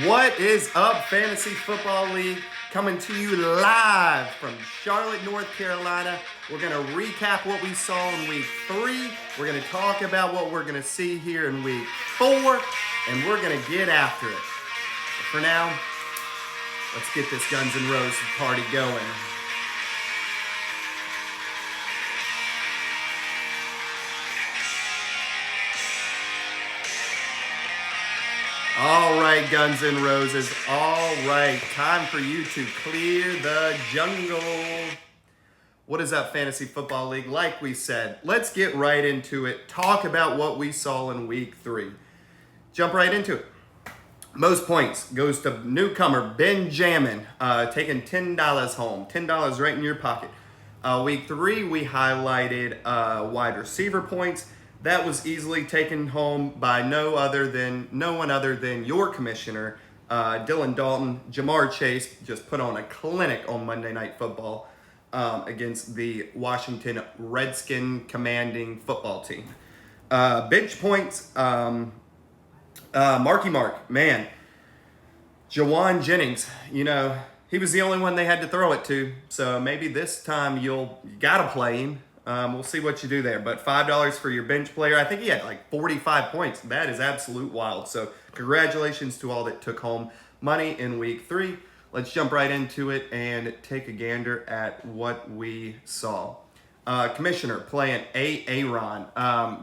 What is up, Fantasy Football League? Coming to you live from Charlotte, North Carolina. We're going to recap what we saw in week 3. We're going to talk about what we're going to see here in week 4. And we're going to get after it. But for now, let's get this Guns N' Roses party going. All right, Guns N' Roses. All right, time for you to clear the jungle. What is up, Fantasy Football League? Like we said, let's get right into it. Talk about what we saw in week 3. Jump right into it. Most points goes to newcomer Benjamin, taking $10 home. $10 right in your pocket. Week 3, we highlighted wide receiver points. That was easily taken home by no one other than your commissioner, Dylan Dalton. Jamar Chase just put on a clinic on Monday Night Football against the Washington Redskin commanding football team. Bench points, Marky Mark, man. Jawan Jennings, he was the only one they had to throw it to. So maybe this time you gotta play him. We'll see what you do there. But $5 for your bench player. I think he had like 45 points. That is absolute wild. So congratulations to all that took home money in week 3. Let's jump right into it and take a gander at what we saw. Commissioner playing Aaron.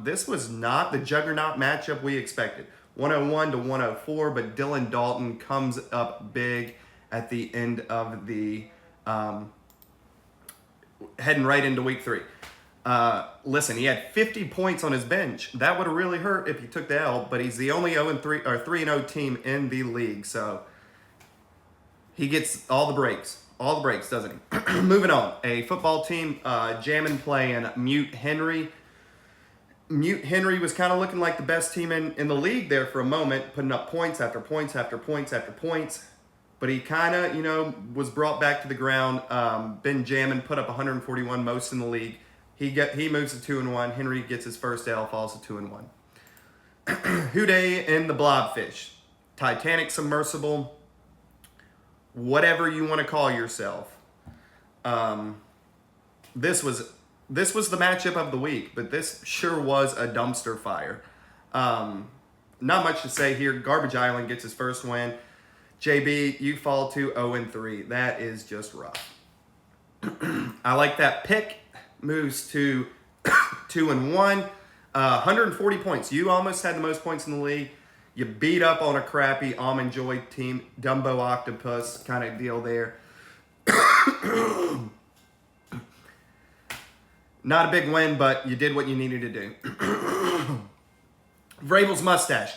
This was not the juggernaut matchup we expected. 101 to 104, but Dylan Dalton comes up big at the end of the heading right into week 3. Listen, he had 50 points on his bench. That would have really hurt if he took the L, but he's the only 0-3 or 3-0 team in the league, so he gets all the breaks. All the breaks, doesn't he? Moving on. A football team, Jammin playing Mute Henry. Mute Henry was kind of looking like the best team in the league there for a moment, putting up points after points after points after points. But he kind of, was brought back to the ground. Benjamin put up 141, most in the league. He moves to 2-1. Henry gets his first L, falls to 2-1. Houday and the Blobfish. Titanic submersible. Whatever you want to call yourself. This was the matchup of the week, but this sure was a dumpster fire. Not much to say here. Garbage Island gets his first win. JB, you fall to 0-3. That is just rough. I like that pick. Moves to 2-1. 140 points. You almost had the most points in the league. You beat up on a crappy Almond Joy team. Dumbo Octopus kind of deal there. Not a big win, but you did what you needed to do. Vrabel's mustache.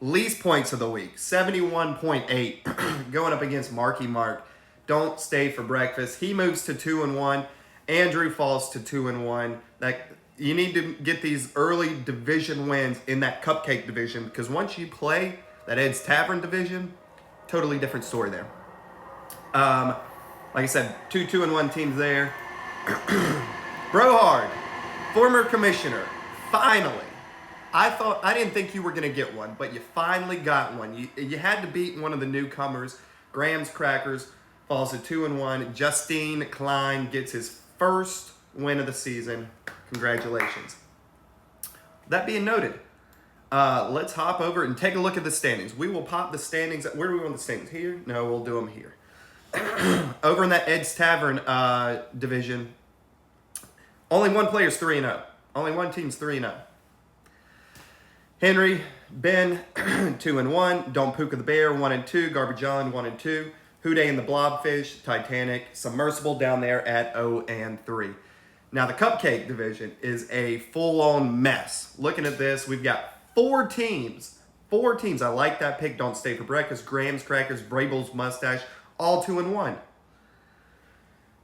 Least points of the week, 71.8, going up against Marky Mark. Don't stay for breakfast. He moves to 2-1. Andrew falls to 2-1. You need to get these early division wins in that cupcake division, because once you play that Ed's Tavern division, totally different story there. Like I said, 2-1 teams there. Brohard, former commissioner, finally. I didn't think you were going to get one, but you finally got one. You had to beat one of the newcomers. Graham's Crackers falls to 2-1. Justine Klein gets his first win of the season. Congratulations. That being noted, let's hop over and take a look at the standings. We will pop the standings. Where do we want the standings? Here? No, we'll do them here. Over in that Ed's Tavern division, only one player's 3-0. Only one team's 3-0. Henry, Ben, 2-1. Don't Puka the Bear, 1-2. Garbage Island, 1-2. Houday and the Blobfish, Titanic, Submersible down there at 0-3. Now the Cupcake division is a full-on mess. Looking at this, we've got 4 teams. 4 teams. I like that pick. Don't Stay for Breakfast, Graham's Crackers, Brable's Mustache, all 2-1.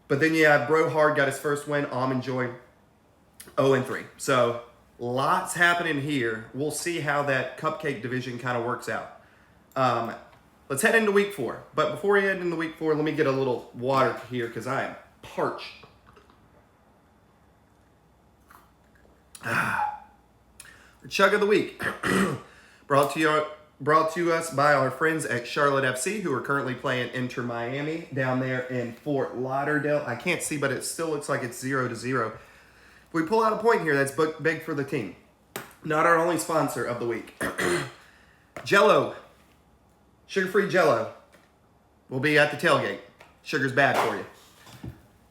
But then you have Brohard got his first win. Almond Joy, 0-3. So lots happening here. We'll see how that Cupcake division kind of works out. Let's head into week 4. But before we head into week 4, let me get a little water here because I am parched. The chug of the week. Brought to you brought to us by our friends at Charlotte FC, who are currently playing Inter Miami down there in Fort Lauderdale. I can't see, but it still looks like it's 0-0. If we pull out a point here, that's big for the team. Not our only sponsor of the week. Jello, sugar-free Jello, will be at the tailgate. Sugar's bad for you.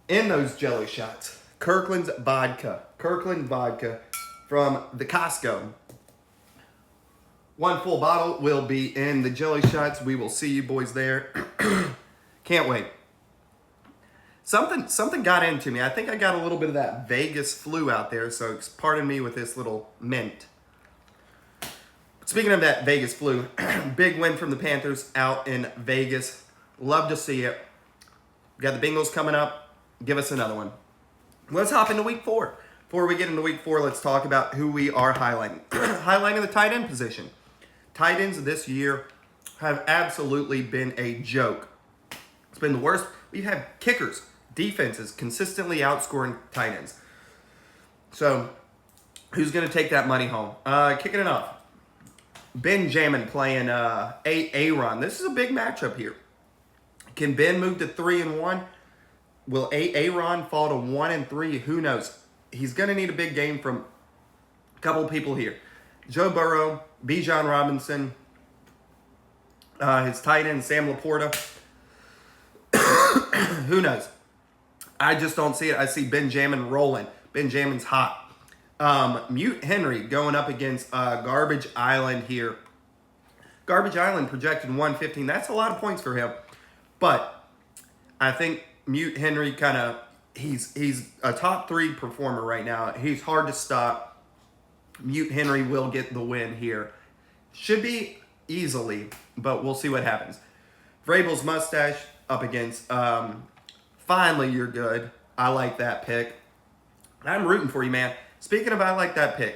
In those Jello shots, Kirkland's vodka. Kirkland vodka from the Costco. 1 full bottle will be in the Jello shots. We will see you boys there. Can't wait. Something got into me. I think I got a little bit of that Vegas flu out there, so pardon me with this little mint. Speaking of that Vegas flu, big win from the Panthers out in Vegas. Love to see it. We got the Bengals coming up. Give us another one. Let's hop into week 4. Before we get into week 4, let's talk about who we are highlighting. Highlighting the tight end position. Tight ends this year have absolutely been a joke. It's been the worst. We've had kickers, defenses consistently outscoring tight ends. So, who's going to take that money home? Kicking it off. Benjamin playing Aaron. This is a big matchup here. Can Ben move to 3-1? Will Aaron fall to 1-3? Who knows? He's going to need a big game from a couple of people here. Joe Burrow, Bijan Robinson, his tight end, Sam Laporta. Who knows? I just don't see it. I see Benjamin rolling. Benjamin's hot. Mute Henry going up against Garbage Island here. Garbage Island projected 115. That's a lot of points for him. But I think Mute Henry he's a top 3 performer right now. He's hard to stop. Mute Henry will get the win here. Should be easily, but we'll see what happens. Vrabel's mustache up against Finally You're Good. I like that pick. I'm rooting for you, man. Speaking of I like that pick,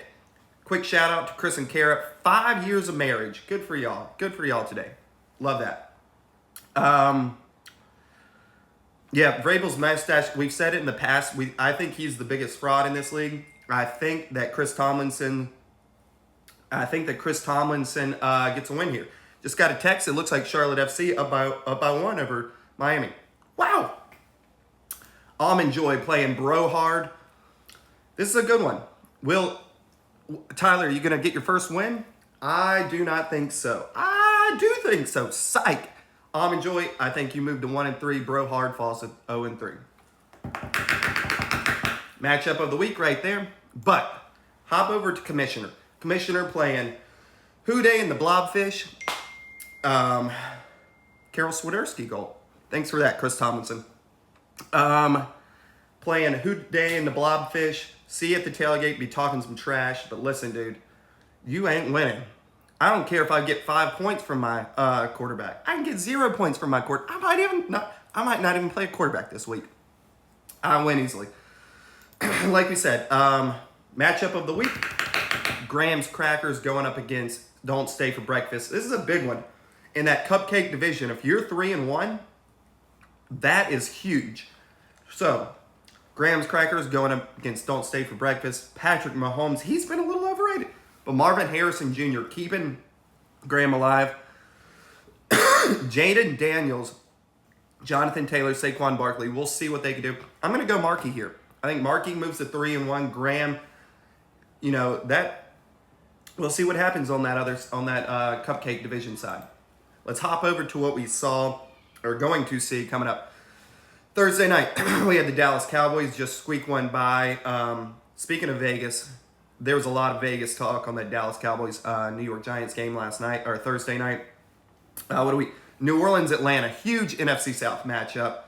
quick shout out to Chris and Kara. 5 years of marriage. Good for y'all. Good for y'all today. Love that. Yeah, Vrabel's mustache, we've said it in the past. I think he's the biggest fraud in this league. I think that Chris Tomlinson gets a win here. Just got a text. It looks like Charlotte FC up by 1 over Miami. Wow. Almond Joy playing Bro Hard. This is a good one. Tyler, are you going to get your first win? I do not think so. I do think so. Psych. Almond Joy, I think you moved to 1-3. Bro Hard falls to 0-3. Matchup of the week right there. But hop over to Commissioner. Commissioner playing Houday and the Blobfish. Carol Swiderski goal. Thanks for that, Chris Tomlinson. Playing Houday and the Blobfish. See you at the tailgate, be talking some trash. But listen, dude, you ain't winning. I don't care if I get 5 points from my quarterback. I can get 0 points from my quarterback. I might not even play a quarterback this week. I win easily. Like we said, matchup of the week. Graham's Crackers going up against Don't Stay for Breakfast. This is a big one. In that cupcake division, if you're 3-1, that is huge. So, Graham's Crackers going up against Don't Stay for Breakfast. Patrick Mahomes, he's been a little overrated. But Marvin Harrison Jr. keeping Graham alive. Jaden Daniels, Jonathan Taylor, Saquon Barkley. We'll see what they can do. I'm going to go Markey here. I think Markey moves to 3-1. Graham, we'll see what happens on that cupcake division side. Let's hop over to what we saw or going to see coming up. Thursday night, we had the Dallas Cowboys just squeak one by. Speaking of Vegas, there was a lot of Vegas talk on that Dallas Cowboys New York Giants game Thursday night. New Orleans, Atlanta, huge NFC South matchup.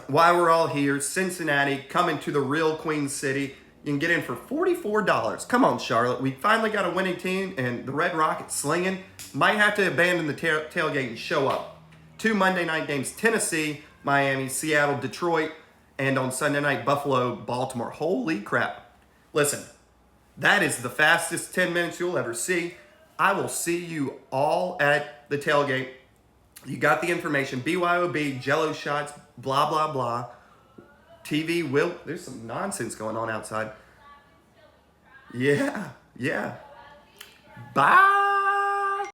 While we're all here, Cincinnati coming to the real Queen City. You can get in for $44. Come on, Charlotte. We finally got a winning team, and the Red Rockets slinging. Might have to abandon the tailgate and show up. 2 Monday night games, Tennessee, Miami, Seattle, Detroit, and on Sunday night, Buffalo, Baltimore. Holy crap. Listen, that is the fastest 10 minutes you'll ever see. I will see you all at the tailgate. You got the information. BYOB, Jello shots, blah, blah, blah. TV will... There's some nonsense going on outside. Yeah. Bye.